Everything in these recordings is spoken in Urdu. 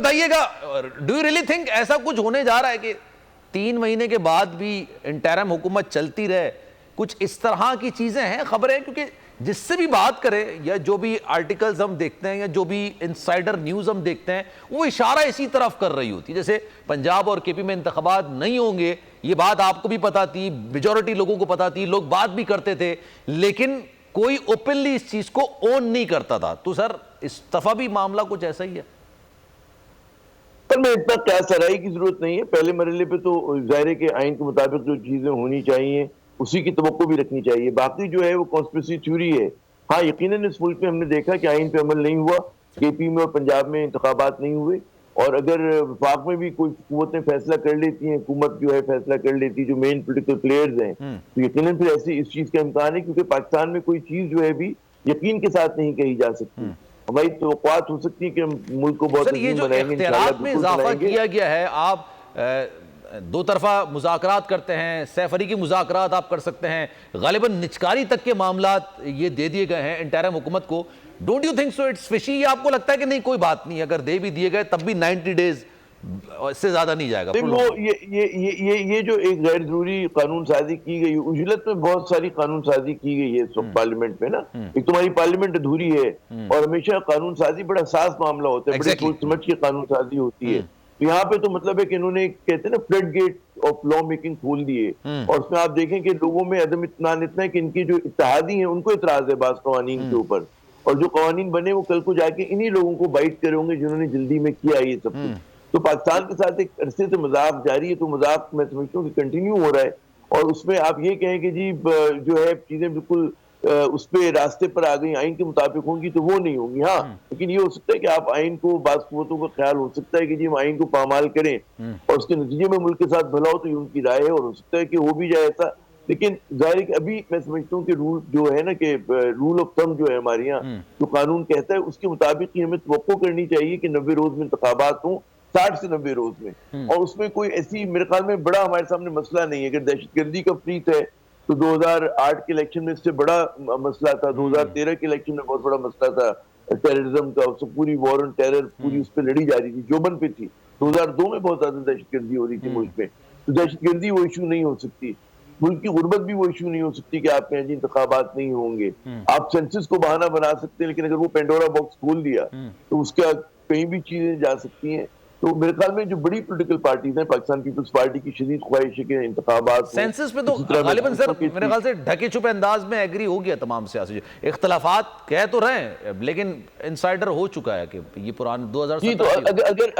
بتائیے گا, ڈو یو ریلی تھنک ایسا کچھ ہونے جا رہا ہے کہ 3 مہینے کے بعد بھی انٹرم حکومت چلتی رہے؟ کچھ اس طرح کی چیزیں ہیں خبریں, کیونکہ جس سے بھی بات کرے یا جو بھی آرٹیکلز ہم دیکھتے ہیں یا جو بھی انسائیڈر نیوز ہم دیکھتے ہیں, وہ اشارہ اسی طرف کر رہی ہوتی ہے. جیسے پنجاب اور کے پی میں انتخابات نہیں ہوں گے, یہ بات آپ کو بھی پتا تھی, میجورٹی لوگوں کو پتا تھی, لوگ بات بھی کرتے تھے, لیکن کوئی اوپنلی اس چیز کو اون نہیں کرتا تھا. تو سر اس دفعہ بھی معاملہ کچھ ایسا ہی ہے؟ پر میں اتنا قیاس آرائی کی ضرورت نہیں ہے. پہلے مرحلے پہ تو ظاہر ہے کہ آئین کے مطابق جو چیزیں ہونی چاہیے اسی کی توقع بھی رکھنی چاہیے. باقی جو ہے وہ کانسپریسی تھیوری ہے. ہاں یقیناً اس ملک میں ہم نے دیکھا کہ آئین پہ عمل نہیں ہوا, کے پی میں اور پنجاب میں انتخابات نہیں ہوئے, اور اگر وفاق میں بھی کوئی قوتیں فیصلہ کر لیتی ہیں, حکومت جو ہے فیصلہ کر لیتی ہے, جو مین پولیٹیکل پلیئرز ہیں, تو یقیناً پھر ایسی اس چیز کا امکان ہے, کیونکہ پاکستان میں کوئی چیز جو ہے بھی یقین کے ساتھ نہیں کہی جا سکتی. ہماری توقعات ہو سکتی ہے کہ ہم ملک کو بہت سر یہ عظیم جو بنائیں گے, انشاءاللہ اختیارات میں بالکل اضافہ بنائیں گے. کیا گیا ہے, آپ دو طرفہ مذاکرات کرتے ہیں, سیف علی کی مذاکرات آپ کر سکتے ہیں, غالباً نچکاری تک کے معاملات یہ دے دیے گئے ہیں انٹرم حکومت کو. Don't you think so it's fishy? یہ آپ کو لگتا ہے کہ نہیں کوئی بات نہیں, اگر دے بھی دیے گئے تب بھی 90 ڈیز اس سے زیادہ نہیں جائے گا؟ وہ یہ جو ایک غیر ضروری قانون سازی کی گئی, اجلت میں بہت ساری قانون سازی کی گئی ہے اس وقت پارلیمنٹ میں نا. ایک تمہاری پارلیمنٹ ادھوری ہے, اور ہمیشہ قانون سازی بڑا حساس معاملہ ہوتا ہے, بڑے سوچ سمجھ کے قانون سازی ہوتی ہے. تو یہاں پہ تو مطلب ہے کہ انہوں نے کہتے ہیں نا flood gate of law making کھول دیے, اور اس میں آپ دیکھیں کہ لوگوں میں عدم اطمینان اتنا ہے کہ ان کی جو اتحادی ہیں ان کو اعتراض ہے بعض قوانین کے اوپر, اور جو قوانین بنے وہ کل کو جا کے انہی لوگوں کو بائٹ کرے ہوں گے جنہوں نے جلدی میں کیا یہ سب کچھ. تو پاکستان کے ساتھ ایک عرصے سے مذاق جاری ہے, تو مذاق میں سمجھتا ہوں کہ کنٹینیو ہو رہا ہے, اور اس میں آپ یہ کہیں کہ جی جو ہے چیزیں بالکل اس پہ راستے پر آ گئی, آئین کے مطابق ہوں گی, تو وہ نہیں ہوں گی. ہاں لیکن یہ ہو سکتا ہے کہ آپ آئین کو, بعض قوتوں کا خیال ہو سکتا ہے کہ جی ہم آئین کو پامال کریں اور اس کے نتیجے میں ملک کے ساتھ بھلا ہو, تو یہ ان کی رائے ہے, اور ہو سکتا ہے کہ ہو بھی جائے ایسا. لیکن ظاہر ہے کہ ابھی میں سمجھتا ہوں کہ رول جو ہے نا کہ رول آف تھم جو ہے ہمارے یہاں, جو قانون کہتا ہے اس کے مطابق ہی ہمیں توقع کرنی چاہیے کہ 90 روز میں انتخابات ہوں, 60 سے 90 روز میں. اور اس میں کوئی ایسی میرے خیال میں بڑا ہمارے سامنے مسئلہ نہیں ہے. اگر دہشت گردی کا فریق ہے تو 2008 کے الیکشن میں اس سے بڑا مسئلہ تھا, 2013 کے الیکشن میں بہت بڑا مسئلہ تھا ٹیررزم کا, اس پوری وار آن ٹیرر پوری اس پہ لڑی جا رہی تھی, جوبن پہ تھی. 2002 میں بہت زیادہ دہشت گردی ہو رہی تھی ملک میں. تو دہشت گردی وہ ایشو نہیں ہو سکتی, ملک کی غربت بھی وہ ایشو نہیں ہو سکتی کہ آپ کہیں جی انتخابات نہیں ہوں گے. آپ سینسس کو بہانہ بنا سکتے ہیں, لیکن اگر وہ پینڈورا باکس کھول دیا تو اس کا کہیں بھی چیزیں جا سکتی ہیں. تو میرے خیال میں جو بڑی پولیٹیکل پارٹیز ہیں, پاکستان پیپلز پارٹی کی شدید خواہش ہے کہ انتخابات ہوں. سینسس پہ تو غالباً سر میرے خیال سے ڈھکے چھپے انداز میں ایگری ہو گیا تمام سیاسی, اختلافات کہہ تو رہے ہیں لیکن انسائیڈر ہو چکا ہے کہ یہ پرانے 2017. جی, تو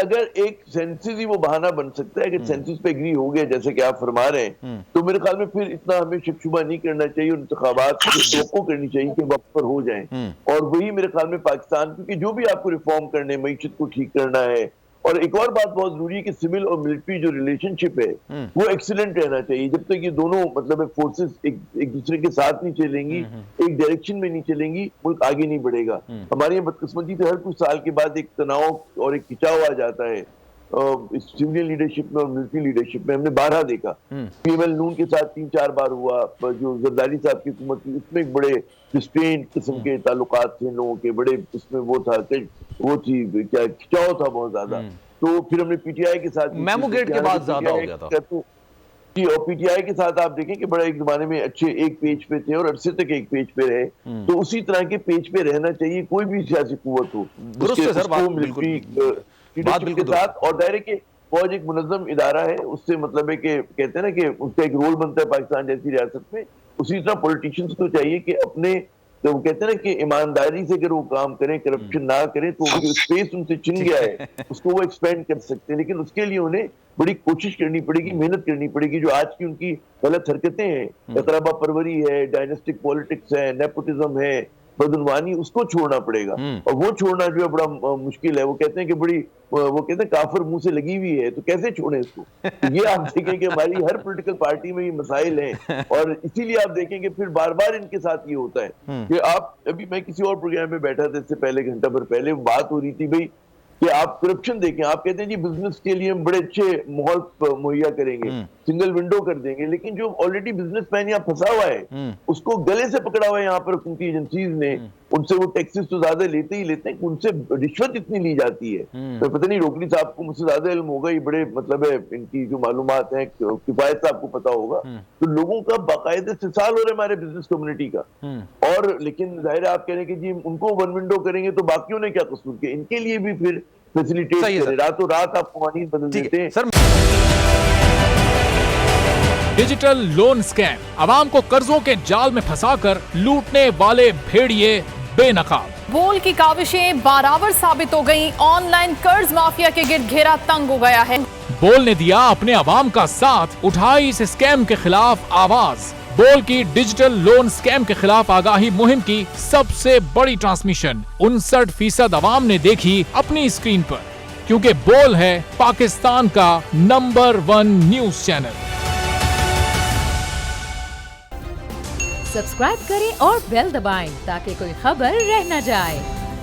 اگر ایک سینسس ہی وہ بہانہ بن سکتا ہے, اگر سینسس پہ ایگری ہو گیا جیسے کہ آپ فرما رہے ہیں, تو میرے خیال میں پھر اتنا ہمیں شک شبہ نہیں کرنا چاہیے, اور انتخابات کی توقع کرنی چاہیے کہ وقت پر ہو جائیں. اور وہی میرے خیال میں پاکستان, کیونکہ جو بھی آپ کو ریفارم کرنے, معیشت کو ٹھیک کرنا ہے, اور ایک اور بات بہت ضروری ہے کہ سول اور ملٹری جو ریلیشن شپ ہے وہ ایکسیلنٹ رہنا چاہیے. جب تک یہ دونوں مطلب فورسز ایک دوسرے کے ساتھ نہیں چلیں گی, ایک ڈائریکشن میں نہیں چلیں گی, ملک آگے نہیں بڑھے گا. ہمارے یہاں بدقسمتی سے ہر کچھ سال کے بعد ایک تناؤ اور ایک کھچاؤ آ جاتا ہے سیونین لیڈرشپ میں اور ملٹری لیڈرشپ میں. ہم نے بارہا دیکھا, پی ایم ایل نون کے ساتھ 3-4 بار ہوا, جو زرداری صاحب کی حکومت تھی اس میں ایک بڑے ڈسٹرینڈ قسم کے تعلقات تھے لوگوں کے, بڑے اس میں وہ تھا کہ وہ تھی کیا کھچاؤ تھا بہت زیادہ. تو پھر ہم نے پی ٹی آئی کے ساتھ میمو گیٹ کے بعد زیادہ ہو گیا تھا جی, اور پی ٹی آئی کے ساتھ آپ دیکھیں کہ بڑا ایک زمانے میں اچھے ایک پیج پہ تھے اور عرصے تک ایک پیج پہ رہے. تو اسی طرح کے پیج پہ رہنا چاہیے کوئی بھی سیاسی قوت ہو, اس کو ملٹری لیڈرشپ کے ساتھ. اور دائرے کے فوج ایک منظم ادارہ ہے, اس سے مطلب ہے کہ کہتے ہیں نا کہ اس کا ایک رول بنتا ہے پاکستان جیسی ریاست میں. اسی طرح پولیٹیشنز کو چاہیے کہ اپنے, تو وہ کہتے ہیں نا کہ ایمانداری سے اگر وہ کام کریں, کرپشن نہ کریں, تو جو اسپیس ان سے چن گیا ہے اس کو وہ ایکسپینڈ کر سکتے ہیں. لیکن اس کے لیے انہیں بڑی کوشش کرنی پڑے گی, محنت کرنی پڑے گی. جو آج کی ان کی غلط حرکتیں ہیں, اقربا پروری ہے, ڈائنسٹک پولیٹکس ہے, نیپوٹزم ہے, بدعنوانی, اس کو چھوڑنا پڑے گا. اور وہ چھوڑنا جو ہے بڑا مشکل ہے. وہ کہتے ہیں کہ بڑی, وہ کہتے ہیں کافر منہ سے لگی ہوئی ہے, تو کیسے چھوڑیں اس کو. یہ آپ دیکھیں کہ ہماری ہر پولیٹیکل پارٹی میں یہ مسائل ہیں, اور اسی لیے آپ دیکھیں کہ پھر بار بار ان کے ساتھ یہ ہوتا ہے کہ آپ, ابھی میں کسی اور پروگرام میں بیٹھا تھا اس سے پہلے, گھنٹہ بھر پہلے بات ہو رہی تھی بھائی کہ آپ کرپشن دیکھیں, آپ کہتے ہیں جی بزنس کے لیے ہم بڑے اچھے ماحول مہیا کریں گے, سنگل ونڈو کر دیں گے, لیکن جو آلریڈی بزنس مین یہاں پھنسا ہوا ہے اس کو گلے سے پکڑا ہوا ہے یہاں پر حکومتی ایجنسیز نے, ان سے وہ ٹیکسز تو زیادہ لیتے ہی لیتے ہیں کہ ان سے رشوت اتنی لی جاتی ہے. تو پتہ نہیں روکلی صاحب کو مجھ سے زیادہ علم ہوگا, یہ بڑے مطلب ہے ان کی جو معلومات ہیں, کفایت صاحب کو پتا ہوگا. تو لوگوں کا باقاعدہ استحصال ہو رہا ہے ہمارے بزنس کمیونٹی کا. اور لیکن ظاہر ہے آپ کہہ رہے ہیں کہ جی ان کو ون ونڈو کریں گے تو باقیوں نے کیا قصور کیا, ان کے لیے بھی پھر فیسیلیٹیٹ کریں, راتوں رات آپ قوانین بدل دیتے ہیں. ڈیجیٹل لون اسکیم, عوام کو قرضوں کے جال میں پھنسا کر لوٹنے والے بھیڑیے بے نقاب. بول کی کاوشیں بارآور ثابت ہو گئیں, آن لائن قرض مافیا کے گرد گھیرا تنگ ہو گیا ہے. بول نے دیا اپنے عوام کا ساتھ, اٹھائی اس اسکیم کے خلاف آواز. بول کی ڈیجیٹل لون اسکیم کے خلاف آگاہی مہم کی سب سے بڑی ٹرانسمیشن 59% عوام نے دیکھی اپنی اسکرین پر, کیونکہ بول ہے پاکستان کا نمبر 1 نیوز چینل. سبسکرائب کریں اور بیل دبائیں تاکہ کوئی خبر رہ نہ جائے.